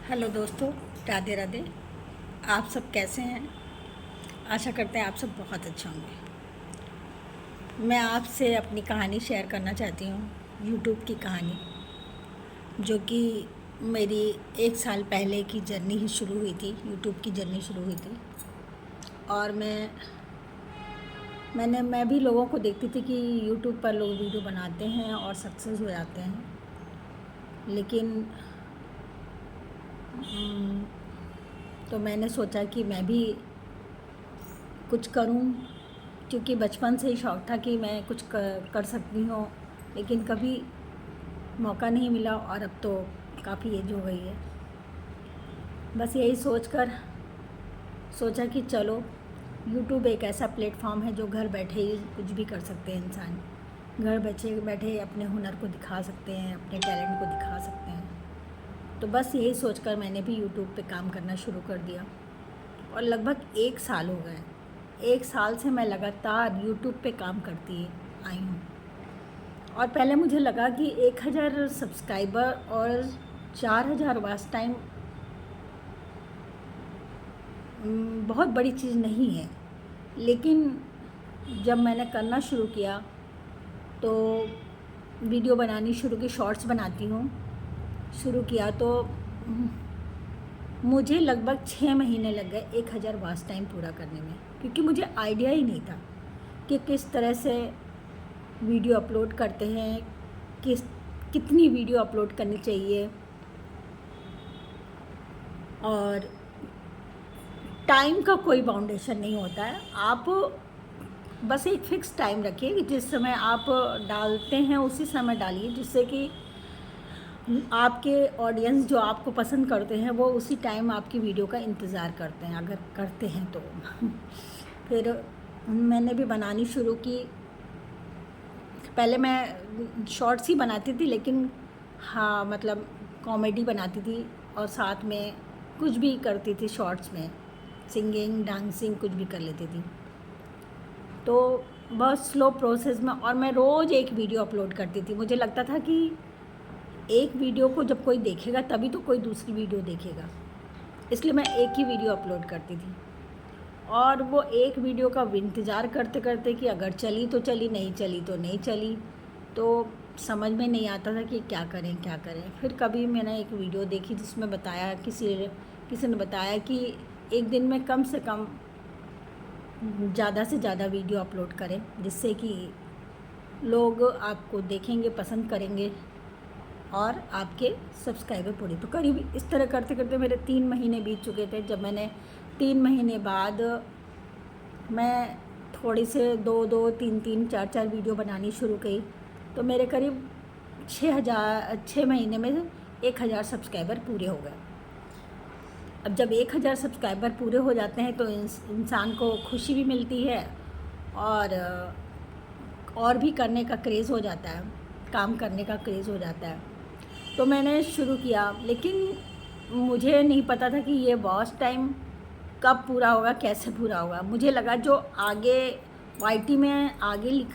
Hello दोस्तों, राधे राधे। आप सब कैसे हैं? आशा करते हैं आप सब बहुत अच्छे होंगे। मैं आपसे अपनी कहानी शेयर करना चाहती हूँ, यूट्यूब की कहानी, जो कि मेरी 1 साल पहले की जर्नी ही शुरू हुई थी। यूट्यूब की जर्नी शुरू हुई थी और मैं भी लोगों को देखती थी कि यूट्यूब पर लोग वीडियो बनाते हैं और सक्सेस हो जाते हैं, लेकिन तो मैंने सोचा कि मैं भी कुछ करूं, क्योंकि बचपन से ही शौक़ था कि मैं कुछ कर सकती हूँ, लेकिन कभी मौका नहीं मिला और अब तो काफ़ी एज हो गई है। बस यही सोचा कि चलो, यूट्यूब एक ऐसा प्लेटफॉर्म है जो घर बैठे ही कुछ भी कर सकते हैं। इंसान घर बैठे बैठे अपने हुनर को दिखा सकते हैं, अपने टैलेंट को दिखा सकते हैं। तो बस यही सोचकर मैंने भी यूट्यूब पे काम करना शुरू कर दिया और लगभग 1 साल हो गए। 1 साल से मैं लगातार यूट्यूब पे काम करती आई हूँ। और पहले मुझे लगा कि 1000 सब्सक्राइबर और 4000 वॉच टाइम बहुत बड़ी चीज़ नहीं है, लेकिन जब मैंने करना शुरू किया तो वीडियो बनानी शुरू की, शॉर्ट्स बनाती हूँ, शुरू किया तो मुझे लगभग 6 महीने लग गए 1000 वॉच टाइम पूरा करने में, क्योंकि मुझे आइडिया ही नहीं था कि किस तरह से वीडियो अपलोड करते हैं, कितनी वीडियो अपलोड करनी चाहिए और टाइम का कोई बाउंडेशन नहीं होता है। आप बस एक फ़िक्स टाइम रखिए कि जिस समय आप डालते हैं उसी समय डालिए, जिससे कि आपके ऑडियंस जो आपको पसंद करते हैं वो उसी टाइम आपकी वीडियो का इंतज़ार करते हैं, अगर करते हैं तो। फिर मैंने भी बनानी शुरू की। पहले मैं शॉर्ट्स ही बनाती थी, लेकिन हाँ, मतलब कॉमेडी बनाती थी और साथ में कुछ भी करती थी शॉर्ट्स में, सिंगिंग, डांसिंग, कुछ भी कर लेती थी। तो बहुत स्लो प्रोसेस में, और मैं रोज़ एक वीडियो अपलोड करती थी। मुझे लगता था कि एक वीडियो को जब कोई देखेगा तभी तो कोई दूसरी वीडियो देखेगा, इसलिए मैं एक ही वीडियो अपलोड करती थी। और वो एक वीडियो का इंतज़ार करते करते कि अगर चली तो चली, नहीं चली तो नहीं चली, तो समझ में नहीं आता था कि क्या करें। फिर कभी मैंने एक वीडियो देखी जिसमें बताया, किसी ने बताया कि एक दिन में कम से कम ज़्यादा से ज़्यादा वीडियो अपलोड करें, जिससे कि लोग आपको देखेंगे, पसंद करेंगे और आपके सब्सक्राइबर पूरे। तो करीब इस तरह करते करते मेरे 3 महीने बीत चुके थे। जब मैंने 3 महीने बाद मैं थोड़ी से 2-2, 3-3, 4-4 वीडियो बनानी शुरू की, तो मेरे करीब 6 महीने में 1000 सब्सक्राइबर पूरे हो गए। अब जब 1000 सब्सक्राइबर पूरे हो जाते हैं तो इंसान को खुशी भी मिलती है और भी करने का क्रेज़ हो जाता है, काम करने का क्रेज़ हो जाता है। तो मैंने शुरू किया, लेकिन मुझे नहीं पता था कि ये वॉच टाइम कब पूरा होगा, कैसे पूरा होगा। मुझे लगा जो आगे वाईटी में आगे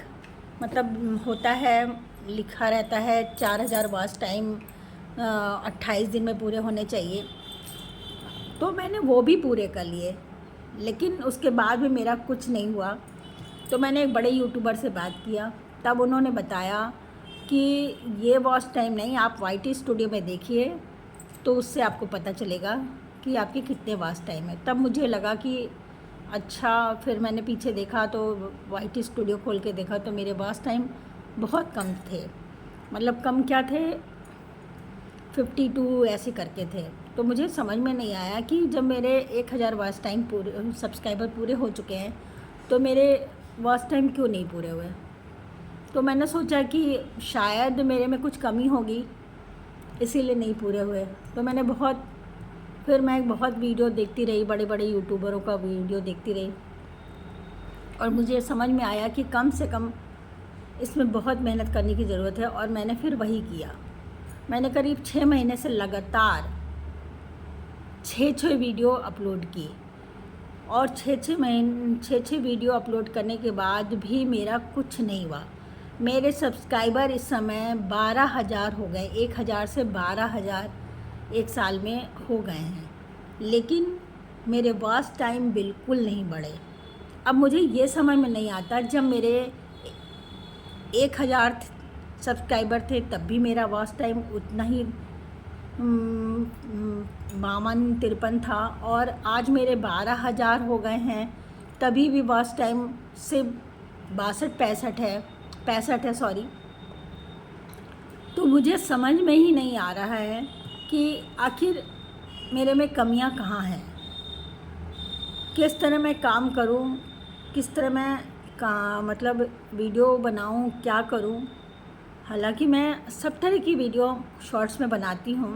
मतलब होता है, लिखा रहता है 4000 वॉच टाइम 28 दिन में पूरे होने चाहिए, तो मैंने वो भी पूरे कर लिए, लेकिन उसके बाद भी मेरा कुछ नहीं हुआ। तो मैंने एक बड़े यूट्यूबर से बात किया, तब उन्होंने बताया कि ये वॉच टाइम नहीं, आप वाईटी स्टूडियो में देखिए, तो उससे आपको पता चलेगा कि आपके कितने वॉच टाइम है। तब मुझे लगा कि अच्छा, फिर मैंने पीछे देखा तो वाईटी स्टूडियो खोल के देखा तो मेरे वॉच टाइम बहुत कम थे। मतलब कम क्या थे, 52 ऐसे करके थे। तो मुझे समझ में नहीं आया कि जब मेरे 1000 वॉच टाइम पूरे, सब्सक्राइबर पूरे हो चुके हैं, तो मेरे वॉच टाइम क्यों नहीं पूरे हुए। तो मैंने सोचा कि शायद मेरे में कुछ कमी होगी, इसीलिए नहीं पूरे हुए। तो फिर मैं बहुत वीडियो देखती रही, बड़े बड़े यूट्यूबरों का वीडियो देखती रही, और मुझे समझ में आया कि कम से कम इसमें बहुत मेहनत करने की ज़रूरत है। और मैंने फिर वही किया। मैंने करीब 6 महीने से लगातार 6 वीडियो अपलोड की, और 6 वीडियो अपलोड करने के बाद भी मेरा कुछ नहीं हुआ। मेरे सब्सक्राइबर इस समय 12000 हो गए, 1000 से 12000 1 साल में हो गए हैं, लेकिन मेरे वॉच टाइम बिल्कुल नहीं बढ़े। अब मुझे ये समझ में नहीं आता, जब मेरे 1000 सब्सक्राइबर थे तब भी मेरा वॉच टाइम उतना ही 52-53 था, और आज मेरे 12,000 हो गए हैं तभी भी वॉच टाइम सिर्फ 62-65 है सॉरी। तो मुझे समझ में ही नहीं आ रहा है कि आखिर मेरे में कमियां कहाँ हैं, किस तरह मैं काम करूं, किस तरह मैं मतलब वीडियो बनाऊं, क्या करूं। हालांकि मैं सब तरह की वीडियो शॉर्ट्स में बनाती हूं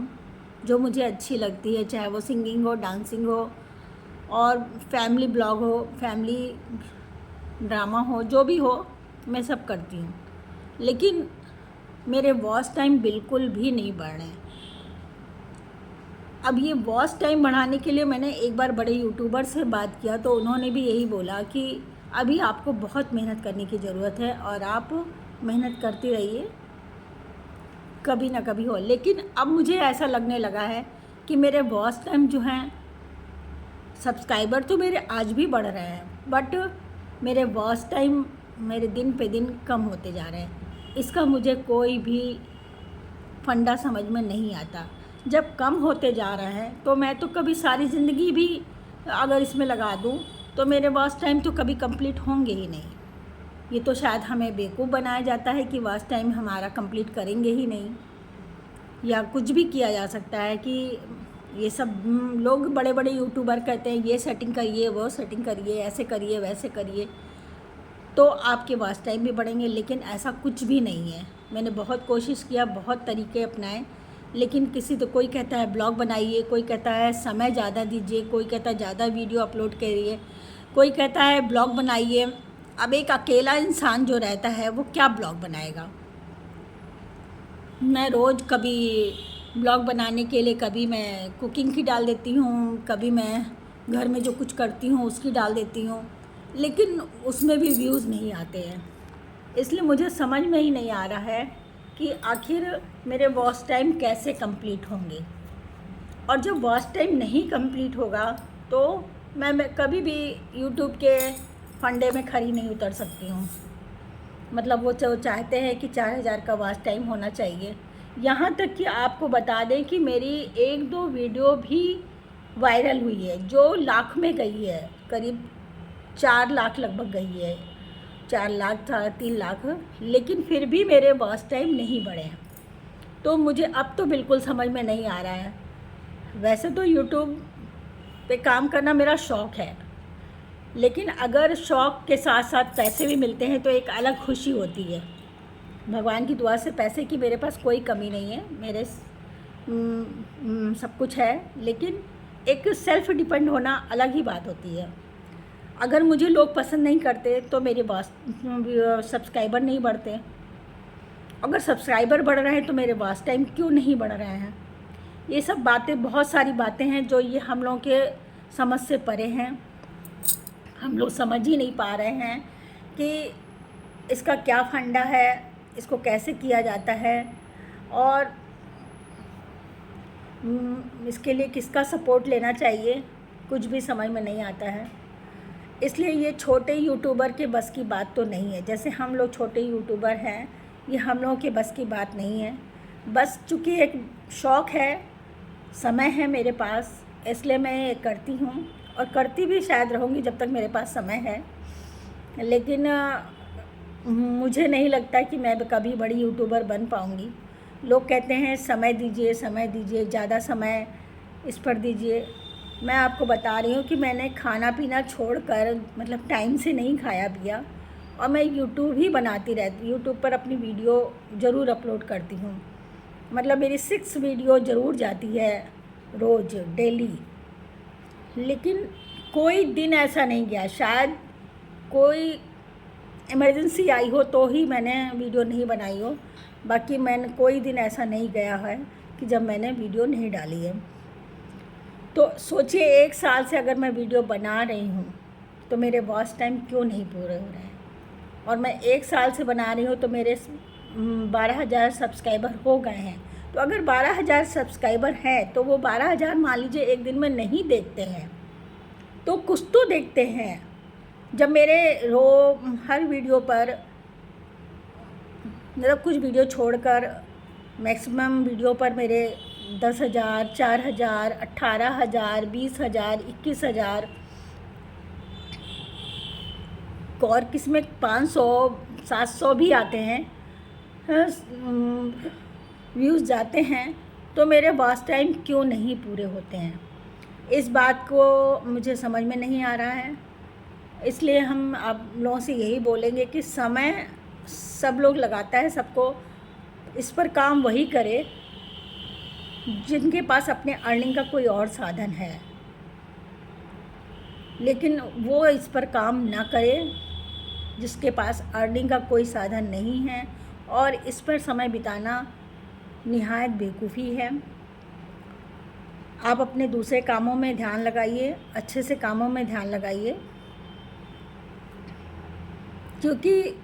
जो मुझे अच्छी लगती है, चाहे वो सिंगिंग हो, डांसिंग हो, और फैमिली ब्लॉग हो, फैमिली ड्रामा हो, जो भी हो मैं सब करती हूँ। लेकिन मेरे वॉच टाइम बिल्कुल भी नहीं बढ़ रहे हैं। अब ये वॉच टाइम बढ़ाने के लिए मैंने एक बार बड़े यूट्यूबर से बात किया, तो उन्होंने भी यही बोला कि अभी आपको बहुत मेहनत करने की ज़रूरत है और आप मेहनत करती रहिए, कभी ना कभी हो। लेकिन अब मुझे ऐसा लगने लगा है कि मेरे वॉच टाइम जो हैं, सब्सक्राइबर तो मेरे आज भी बढ़ रहे हैं, बट मेरे वॉच टाइम मेरे दिन पे दिन कम होते जा रहे हैं। इसका मुझे कोई भी फंडा समझ में नहीं आता। जब कम होते जा रहा है तो मैं तो कभी सारी ज़िंदगी भी अगर इसमें लगा दूँ तो मेरे वॉच टाइम तो कभी कंप्लीट होंगे ही नहीं। ये तो शायद हमें बेवकूफ़ बनाया जाता है कि वॉच टाइम हमारा कंप्लीट करेंगे ही नहीं, या कुछ भी किया जा सकता है कि ये सब लोग बड़े बड़े यूट्यूबर कहते हैं ये सेटिंग करिए, वो सेटिंग करिए, ऐसे करिए, वैसे करिए, तो आपके वॉच टाइम भी बढ़ेंगे। लेकिन ऐसा कुछ भी नहीं है। मैंने बहुत कोशिश किया, बहुत तरीके अपनाए, लेकिन कोई कहता है ब्लॉग बनाइए, कोई कहता है समय ज़्यादा दीजिए, कोई कहता है ज़्यादा वीडियो अपलोड करिए, कोई कहता है ब्लॉग बनाइए। अब एक अकेला इंसान जो रहता है वो क्या ब्लॉग बनाएगा। मैं रोज़ कभी ब्लॉग बनाने के लिए कभी मैं कुकिंग की डाल देती हूँ, कभी मैं घर में जो कुछ करती हूँ उसकी डाल देती हूँ, लेकिन उसमें भी व्यूज़ नहीं आते हैं। इसलिए मुझे समझ में ही नहीं आ रहा है कि आखिर मेरे वॉच टाइम कैसे कंप्लीट होंगे। और जब वॉच टाइम नहीं कंप्लीट होगा तो मैं कभी भी यूट्यूब के फंडे में खरी नहीं उतर सकती हूँ। मतलब वो चाहते हैं कि 4000 का वॉच टाइम होना चाहिए। यहाँ तक कि आपको बता दें कि मेरी 1-2 वीडियो भी वायरल हुई है जो लाख में गई है, करीब 4 लाख लगभग गई है, 4 लाख था, 3 लाख, लेकिन फिर भी मेरे वॉच टाइम नहीं बढ़े हैं। तो मुझे अब तो बिल्कुल समझ में नहीं आ रहा है। वैसे तो यूट्यूब पे काम करना मेरा शौक़ है, लेकिन अगर शौक़ के साथ साथ पैसे भी मिलते हैं तो एक अलग खुशी होती है। भगवान की दुआ से पैसे की मेरे पास कोई कमी नहीं है, मेरे सब कुछ है, लेकिन एक सेल्फ़ डिपेंड होना अलग ही बात होती है। अगर मुझे लोग पसंद नहीं करते तो मेरे सब्सक्राइबर नहीं बढ़ते। अगर सब्सक्राइबर बढ़ रहे हैं तो मेरे वॉच टाइम क्यों नहीं बढ़ रहे हैं। ये सब बातें, बहुत सारी बातें हैं जो ये हम लोगों के समझ से परे हैं। हम लोग समझ ही नहीं पा रहे हैं कि इसका क्या फंडा है, इसको कैसे किया जाता है, और इसके लिए किसका सपोर्ट लेना चाहिए, कुछ भी समझ में नहीं आता है। इसलिए ये छोटे यूट्यूबर के बस की बात तो नहीं है। जैसे हम लोग छोटे यूट्यूबर हैं, ये हम लोगों के बस की बात नहीं है। बस चूँकि एक शौक़ है, समय है मेरे पास, इसलिए मैं ये करती हूँ और करती भी शायद रहूँगी जब तक मेरे पास समय है। लेकिन मुझे नहीं लगता कि मैं कभी बड़ी यूट्यूबर बन पाऊँगी। लोग कहते हैं समय दीजिए, समय दीजिए, ज़्यादा समय इस पर दीजिए। मैं आपको बता रही हूँ कि मैंने खाना पीना छोड़कर, मतलब टाइम से नहीं खाया पिया, और मैं यूट्यूब ही बनाती रहती, यूट्यूब पर अपनी वीडियो ज़रूर अपलोड करती हूँ। मतलब मेरी 6 वीडियो ज़रूर जाती है रोज़, डेली। लेकिन कोई दिन ऐसा नहीं गया, शायद कोई इमरजेंसी आई हो तो ही मैंने वीडियो नहीं बनाई हो, बाकी मैंने कोई दिन ऐसा नहीं गया है कि जब मैंने वीडियो नहीं डाली है। तो सोचिए 1 साल से अगर मैं वीडियो बना रही हूँ तो मेरे वॉच टाइम क्यों नहीं पूरे हो रहे हैं। और मैं 1 साल से बना रही हूँ तो मेरे 12,000 सब्सक्राइबर हो गए हैं, तो अगर 12,000 सब्सक्राइबर हैं तो वो 12,000 मान लीजिए एक दिन में नहीं देखते हैं, तो कुछ तो देखते हैं। जब मेरे हर वीडियो पर मतलब कुछ वीडियो छोड़कर मैक्सिमम वीडियो पर मेरे 10,000, 4,000, 18,000, 20,000, 21,000 और किसमें 500, 700 भी आते हैं व्यूज़ जाते हैं, तो मेरे वॉच टाइम क्यों नहीं पूरे होते हैं? इस बात को मुझे समझ में नहीं आ रहा है। इसलिए हम आप लोगों से यही बोलेंगे कि समय सब लोग लगाता है, सबको इस पर काम वही करे जिनके पास अपने अर्निंग का कोई और साधन है, लेकिन वो इस पर काम ना करे जिसके पास अर्निंग का कोई साधन नहीं है, और इस पर समय बिताना निहायत बेवकूफ़ी है। आप अपने दूसरे कामों में ध्यान लगाइए, अच्छे से कामों में ध्यान लगाइए, क्योंकि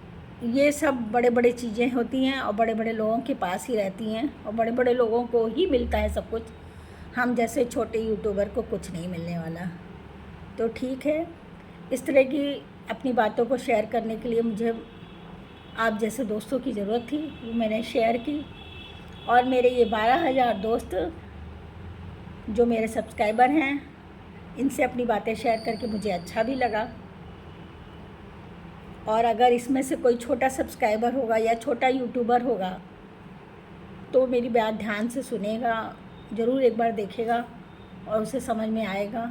ये सब बड़े बड़े चीज़ें होती हैं और बड़े बड़े लोगों के पास ही रहती हैं और बड़े बड़े लोगों को ही मिलता है सब कुछ। हम जैसे छोटे यूट्यूबर को कुछ नहीं मिलने वाला। तो ठीक है, इस तरह की अपनी बातों को शेयर करने के लिए मुझे आप जैसे दोस्तों की ज़रूरत थी, वो मैंने शेयर की। और मेरे ये 12,000 दोस्त जो मेरे सब्सक्राइबर हैं, इनसे अपनी बातें शेयर करके मुझे अच्छा भी लगा। और अगर इसमें से कोई छोटा सब्सक्राइबर होगा या छोटा यूट्यूबर होगा तो मेरी बात ध्यान से सुनेगा, ज़रूर एक बार देखेगा और उसे समझ में आएगा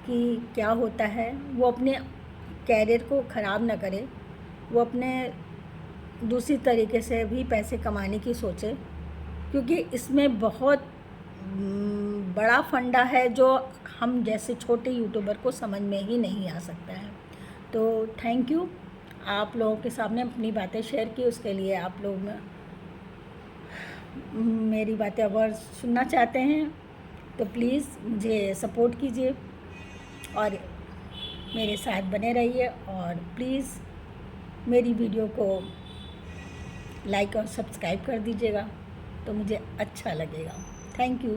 कि क्या होता है। वो अपने कैरियर को ख़राब ना करे, वो अपने दूसरी तरीके से भी पैसे कमाने की सोचे, क्योंकि इसमें बहुत बड़ा फंडा है जो हम जैसे छोटे यूट्यूबर को समझ में ही नहीं आ सकता है। तो थैंक यू, आप लोगों के सामने अपनी बातें शेयर की, उसके लिए आप लोग मेरी बातें अगर सुनना चाहते हैं तो प्लीज़ मुझे सपोर्ट कीजिए और मेरे साथ बने रहिए, और प्लीज़ मेरी वीडियो को लाइक और सब्सक्राइब कर दीजिएगा तो मुझे अच्छा लगेगा। Thank you.